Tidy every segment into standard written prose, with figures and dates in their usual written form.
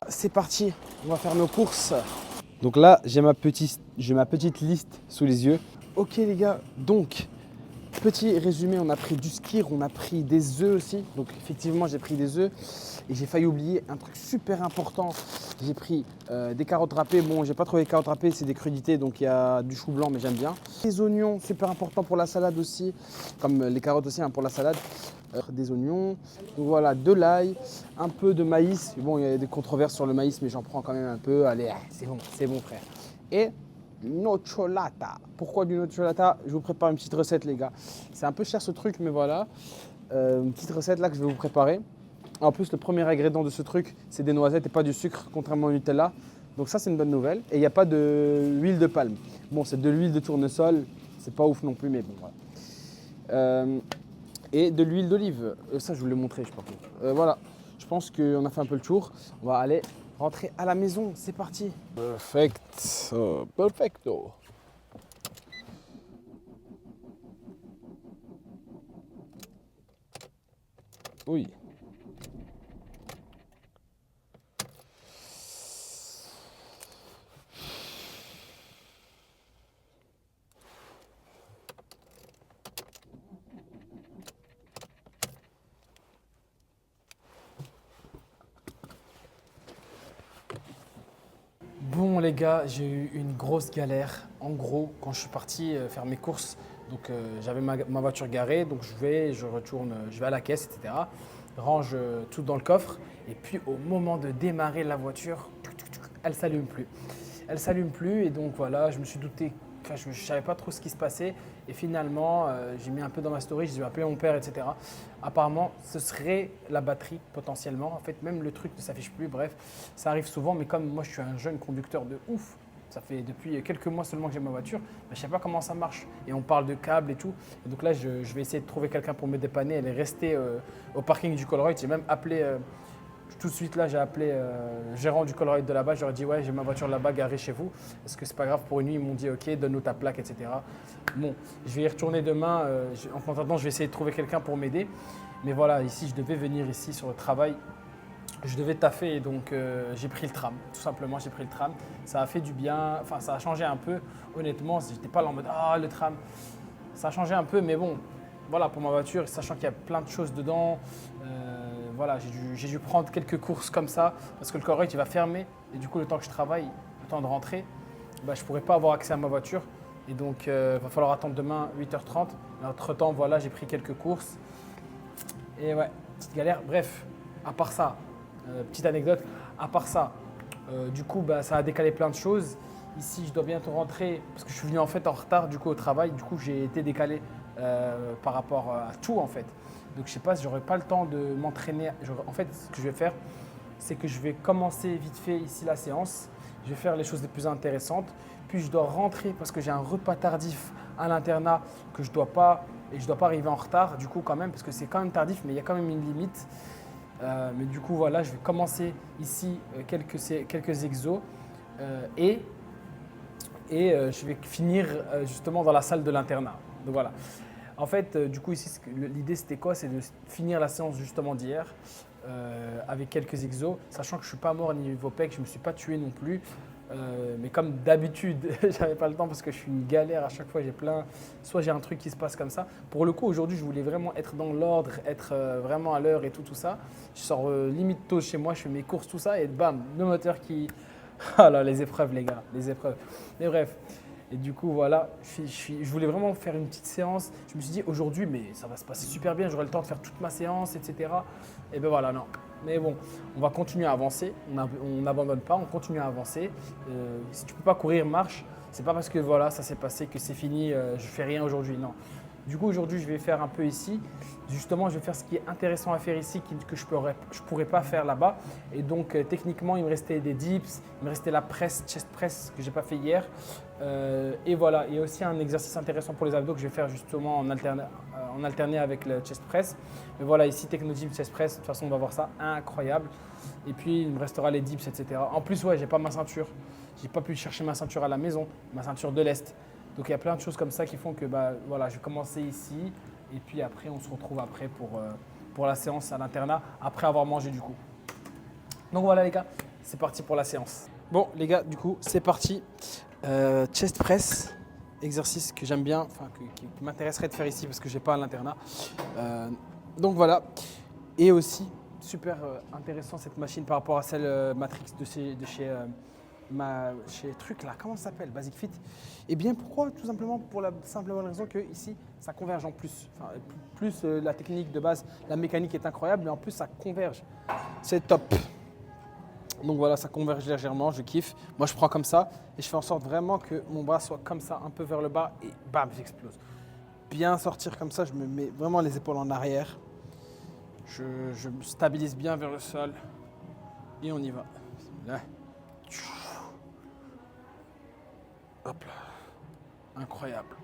C'est parti, on va faire nos courses. Donc là, j'ai ma petite liste sous les yeux. Ok les gars, donc petit résumé, on a pris du skyr, on a pris des œufs aussi. Donc effectivement, j'ai pris des œufs et j'ai failli oublier un truc super important. J'ai pris des carottes râpées. Bon, j'ai pas trouvé les carottes râpées, c'est des crudités, donc il y a du chou blanc, mais j'aime bien. Des oignons, super important pour la salade aussi, comme les carottes aussi pour la salade. Des oignons, donc voilà, de l'ail, un peu de maïs. Bon, il y a des controverses sur le maïs, mais j'en prends quand même un peu. Allez, c'est bon frère. Et nocciolata. Pourquoi du nocciolata? Je vous prépare une petite recette les gars. C'est un peu cher ce truc, mais voilà. Une petite recette là que je vais vous préparer. En plus, le premier ingrédient de ce truc, c'est des noisettes et pas du sucre, contrairement au Nutella. Donc ça, c'est une bonne nouvelle. Et il n'y a pas d'huile de palme. Bon, c'est de l'huile de tournesol. C'est pas ouf non plus, mais bon, voilà. Et de l'huile d'olive. Ça, je vous l'ai montré, je sais pas quoi. Voilà, je pense qu'on a fait un peu le tour. On va aller rentrer à la maison. C'est parti. Perfecto. Oui. Bon les gars, j'ai eu une grosse galère. En gros, quand je suis parti faire mes courses, donc j'avais ma voiture garée, donc je retourne, je vais à la caisse, etc. Range tout dans le coffre. Et puis au moment de démarrer la voiture, elle s'allume plus. Elle s'allume plus et donc voilà, je me suis douté, enfin je ne savais pas trop ce qui se passait. Et finalement, j'ai mis un peu dans ma story, j'ai appelé mon père, etc. Apparemment, ce serait la batterie potentiellement. En fait, même le truc ne s'affiche plus. Bref, ça arrive souvent. Mais comme moi, je suis un jeune conducteur de ouf, ça fait depuis quelques mois seulement que j'ai ma voiture, je ne sais pas comment ça marche. Et on parle de câbles et tout. Et donc là, je vais essayer de trouver quelqu'un pour me dépanner. Elle est restée au parking du Colruyt. J'ai même appelé tout de suite là, j'ai appelé le gérant du Colruyt de là-bas. Je leur ai dit ouais, j'ai ma voiture là-bas garée chez vous. Est-ce que c'est pas grave pour une nuit? Ils m'ont dit ok, donne-nous ta plaque, etc. Bon, je vais y retourner demain. En attendant, je vais essayer de trouver quelqu'un pour m'aider. Mais voilà, ici, je devais venir ici sur le travail. Je devais taffer et donc j'ai pris le tram. Tout simplement, j'ai pris le tram. Ça a fait du bien. Enfin, ça a changé un peu. Honnêtement, j'étais pas là en mode ah le tram. Ça a changé un peu, mais bon, voilà, pour ma voiture, sachant qu'il y a plein de choses dedans, voilà, j'ai dû prendre quelques courses comme ça, parce que le Colruyt, il va fermer, et du coup, le temps que je travaille, le temps de rentrer, bah, je ne pourrai pas avoir accès à ma voiture, et donc il va falloir attendre demain 8h30. Entre-temps, voilà, j'ai pris quelques courses, et ouais, petite galère. Bref, à part ça, petite anecdote, à part ça, du coup, bah, ça a décalé plein de choses. Ici, je dois bientôt rentrer parce que je suis venu en fait en retard du coup au travail. Du coup, j'ai été décalé par rapport à tout en fait. Donc, je sais pas si j'aurai pas le temps de m'entraîner. En fait, ce que je vais faire, c'est que je vais commencer vite fait ici la séance. Je vais faire les choses les plus intéressantes. Puis, je dois rentrer parce que j'ai un repas tardif à l'internat que je dois pas et je dois pas arriver en retard. Du coup, quand même, parce que c'est quand même tardif, mais il y a quand même une limite. Mais du coup, voilà, je vais commencer ici quelques exos et je vais finir justement dans la salle de l'internat. Donc voilà. En fait, du coup, ici, l'idée c'était quoi? C'est de finir la séance justement d'hier avec quelques exos, sachant que je ne suis pas mort niveau pec, je ne me suis pas tué non plus. Mais comme d'habitude, j'avais pas le temps parce que je suis une galère à chaque fois. Soit j'ai un truc qui se passe comme ça. Pour le coup, aujourd'hui, je voulais vraiment être dans l'ordre, être vraiment à l'heure et tout ça. Je sors limite tôt chez moi, je fais mes courses, tout ça, et bam, le moteur qui. Ah là, les épreuves, les gars, les épreuves. Mais bref. Et du coup, voilà, je voulais vraiment faire une petite séance. Je me suis dit aujourd'hui, mais ça va se passer super bien, j'aurai le temps de faire toute ma séance, etc. Et ben voilà, non. Mais bon, on va continuer à avancer. On n'abandonne pas, on continue à avancer. Si tu ne peux pas courir, marche. C'est pas parce que voilà, ça s'est passé que c'est fini, je fais rien aujourd'hui. Non. Du coup, aujourd'hui, je vais faire un peu ici. Justement, je vais faire ce qui est intéressant à faire ici que je ne pourrais pas faire là-bas. Et donc, techniquement, il me restait des dips, il me restait la presse, chest press que je n'ai pas fait hier. Et voilà, il y a aussi un exercice intéressant pour les abdos que je vais faire justement en alterné avec le chest press. Mais voilà, ici, Technogym chest press, de toute façon, on va voir ça, incroyable. Et puis, il me restera les dips, etc. En plus, ouais, j'ai pas ma ceinture. J'ai pas pu chercher ma ceinture à la maison, ma ceinture de l'Est. Donc, il y a plein de choses comme ça qui font que bah, voilà, je vais commencer ici. Et puis après, on se retrouve après pour la séance à l'internat après avoir mangé du coup. Donc voilà les gars, c'est parti pour la séance. Bon les gars, du coup c'est parti. Chest press, exercice que j'aime bien, enfin qui m'intéresserait de faire ici parce que j'ai pas à l'internat. Donc voilà. Et aussi super intéressant cette machine par rapport à celle Matrix chez Truc là, comment ça s'appelle, Basic Fit. Et bien pourquoi? Tout simplement pour la simple bonne raison que ici ça converge en plus. Enfin, plus la technique de base, la mécanique est incroyable, mais en plus ça converge. C'est top. Donc voilà, ça converge légèrement, je kiffe. Moi je prends comme ça et je fais en sorte vraiment que mon bras soit comme ça, un peu vers le bas et bam, j'explose. Bien sortir comme ça, je me mets vraiment les épaules en arrière. Je me stabilise bien vers le sol et on y va. Là. Hop là. Incroyable.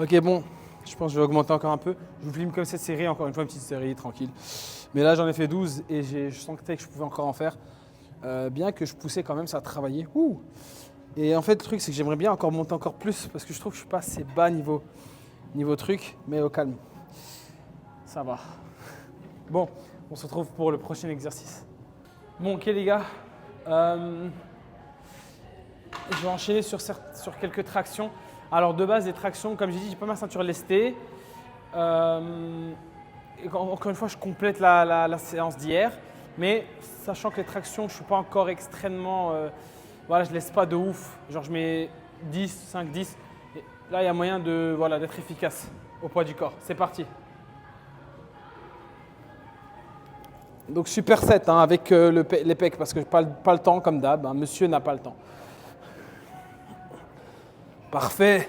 Ok, bon, je pense que je vais augmenter encore un peu. Je vous filme comme cette série, encore une fois, une petite série tranquille. Mais là, j'en ai fait 12 et je sentais que je pouvais encore en faire. Bien que je poussais quand même, ça a travaillé. Ouh. Et en fait, le truc, c'est que j'aimerais bien encore monter encore plus parce que je trouve que je suis pas assez bas niveau truc, mais au calme. Ça va. Bon, on se retrouve pour le prochain exercice. Bon, ok les gars. Je vais enchaîner sur quelques tractions. Alors de base, les tractions, comme j'ai dit, j'ai pas ma ceinture lestée. Et encore une fois, je complète la séance d'hier. Mais sachant que les tractions, je ne suis pas encore extrêmement… voilà, je ne laisse pas de ouf. Genre je mets 10, 5, 10. Et là, il y a moyen d'être efficace au poids du corps. C'est parti. Donc super set hein, avec les pecs parce que pas le temps comme d'hab. Hein. Monsieur n'a pas le temps. Parfait.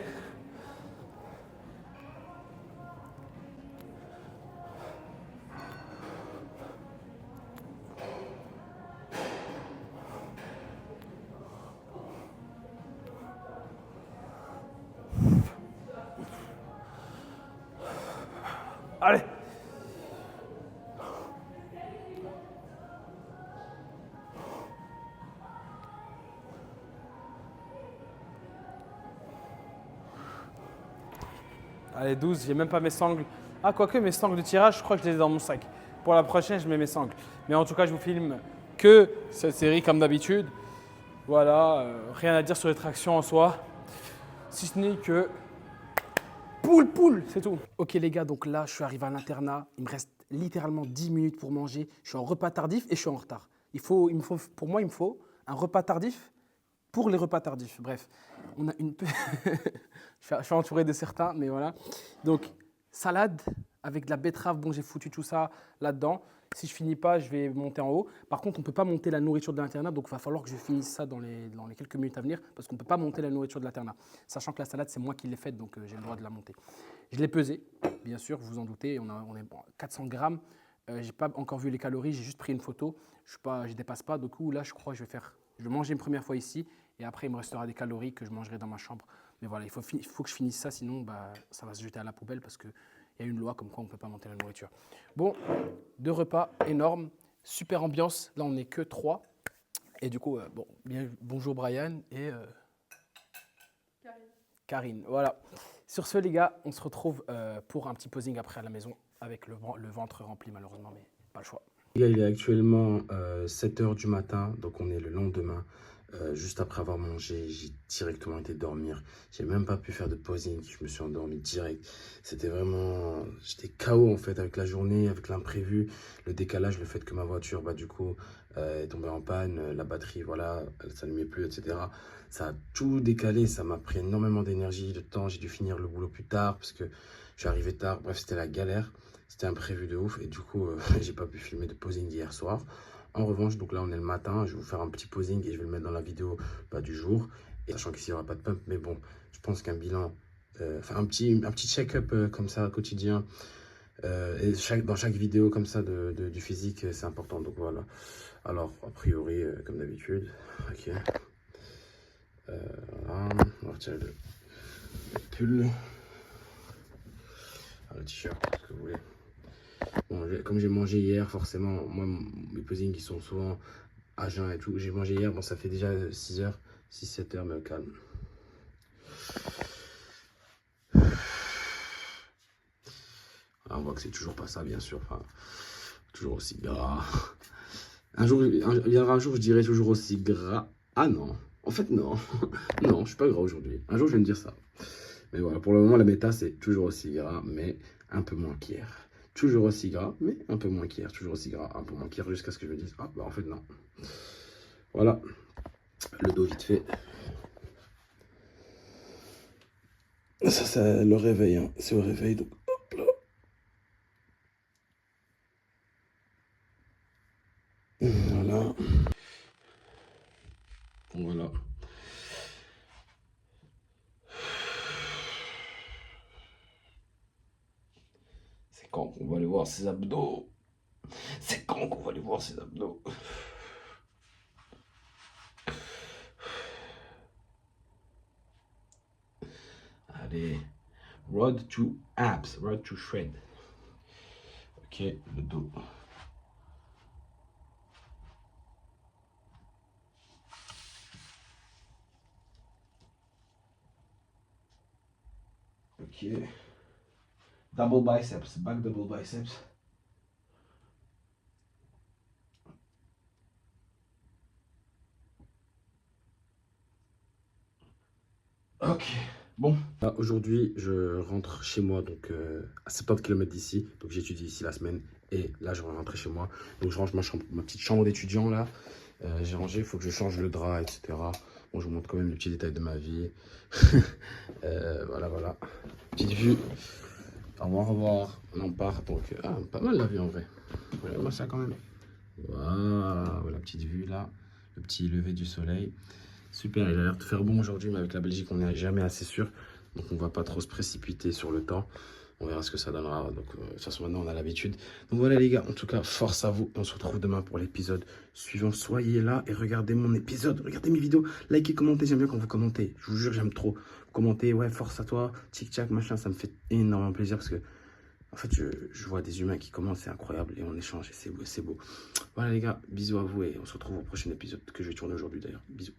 Allez. Allez, 12, j'ai même pas mes sangles. Ah, quoique mes sangles de tirage, je crois que je les ai dans mon sac. Pour la prochaine, je mets mes sangles. Mais en tout cas, je vous filme que cette série comme d'habitude. Voilà, rien à dire sur les tractions en soi. Si ce n'est que poule, c'est tout. Ok les gars, donc là, je suis arrivé à l'internat. Il me reste littéralement 10 minutes pour manger. Je suis en repas tardif et je suis en retard. Pour moi, il me faut un repas tardif pour les repas tardifs. Bref, on a une… je suis entouré de certains, mais voilà. Donc, salade avec de la betterave. Bon, j'ai foutu tout ça là-dedans. Si je finis pas, je vais monter en haut. Par contre, on ne peut pas monter la nourriture de l'internat, donc il va falloir que je finisse ça dans les quelques minutes à venir, parce qu'on ne peut pas monter la nourriture de l'internat. Sachant que la salade, c'est moi qui l'ai faite, donc j'ai le droit de la monter. Je l'ai pesée, bien sûr, vous vous en doutez, on est 400 grammes. Je n'ai pas encore vu les calories, j'ai juste pris une photo. Je ne dépasse pas, du coup, là, je crois que je vais manger une première fois ici, et après, il me restera des calories que je mangerai dans ma chambre. Mais voilà, il faut que je finisse ça, sinon ça va se jeter à la poubelle parce qu'il y a une loi comme quoi on ne peut pas monter la nourriture. Bon, 2 repas énormes, super ambiance. Là, on n'est que 3. Et du coup, bonjour Brian et Karine. Voilà. Sur ce, les gars, on se retrouve pour un petit posing après à la maison avec le ventre rempli malheureusement, mais pas le choix. Les gars, il est actuellement 7 h du matin, donc on est le lendemain. Juste après avoir mangé, j'ai directement été dormir. J'ai même pas pu faire de posing, je me suis endormi direct. C'était vraiment… J'étais KO en fait avec la journée, avec l'imprévu, le décalage, le fait que ma voiture, du coup, est tombée en panne, la batterie, voilà, elle s'allumait plus, etc. Ça a tout décalé, ça m'a pris énormément d'énergie, de temps. J'ai dû finir le boulot plus tard parce que je suis arrivé tard. Bref, c'était la galère. C'était imprévu de ouf et du coup, j'ai pas pu filmer de posing hier soir. En revanche, donc là, on est le matin. Je vais vous faire un petit posing et je vais le mettre dans la vidéo du jour. Et sachant qu'ici, il n'y aura pas de pump. Mais bon, je pense qu'un bilan, un petit check-up comme ça, quotidien, Et dans chaque vidéo comme ça du physique, c'est important. Donc voilà. Alors, a priori, comme d'habitude. Ok. Voilà. On va retirer le pull. Le t-shirt, ce que vous voulez. Bon, comme j'ai mangé hier, forcément, moi, mes posings qui sont souvent à jeun et tout. J'ai mangé hier, bon, ça fait déjà 6 heures, 6-7 heures, mais au calme. Ah, on voit que c'est toujours pas ça, bien sûr. Enfin, toujours aussi gras. Un jour, il viendra un jour, je dirai toujours aussi gras. Ah non, en fait, non. Non, je suis pas gras aujourd'hui. Un jour, je vais me dire ça. Mais voilà, pour le moment, la méta, c'est toujours aussi gras, mais un peu moins qu'hier. Toujours aussi gras, mais un peu moins qu'hier. Toujours aussi gras, un peu moins qu'hier, jusqu'à ce que je me dise, ah, bah en fait, non. Voilà, le dos vite fait. Ça, c'est le réveil, hein. C'est au réveil, donc hop là. Voilà. Voilà. C'est quand qu'on va aller voir ses abdos? C'est quand qu'on va aller voir ses abdos? Allez. Road to abs. Road to shred. Ok, le dos. Ok. Double biceps. Back double biceps. Ok, bon. Aujourd'hui, je rentre chez moi, donc à 70 km d'ici. Donc j'étudie ici la semaine et là, je vais rentrer chez moi. Donc je range ma petite chambre d'étudiant là. J'ai rangé, il faut que je change le drap, etc. Bon, je vous montre quand même les petits détails de ma vie. Voilà, voilà. Petite vue. Au revoir. On en part. Donc, pas mal la vue en vrai. Moi, ça quand même. Voilà, la petite vue là. Le petit lever du soleil. Super, il a l'air de faire bon aujourd'hui, mais avec la Belgique, on n'est jamais assez sûr. Donc, on ne va pas trop se précipiter sur le temps. On verra ce que ça donnera. Donc, de toute façon, maintenant, on a l'habitude. Donc, voilà, les gars. En tout cas, force à vous. On se retrouve demain pour l'épisode suivant. Soyez là et regardez mon épisode. Regardez mes vidéos. Likez, commentez. J'aime bien quand vous commentez. Je vous jure, j'aime trop. Commentez, ouais, force à toi. Tic-tac, machin. Ça me fait énormément plaisir parce que, en fait, je vois des humains qui commentent. C'est incroyable. Et on échange. Et c'est beau, c'est beau. Voilà, les gars. Bisous à vous et on se retrouve au prochain épisode que je vais tourner aujourd'hui, d'ailleurs. Bisous.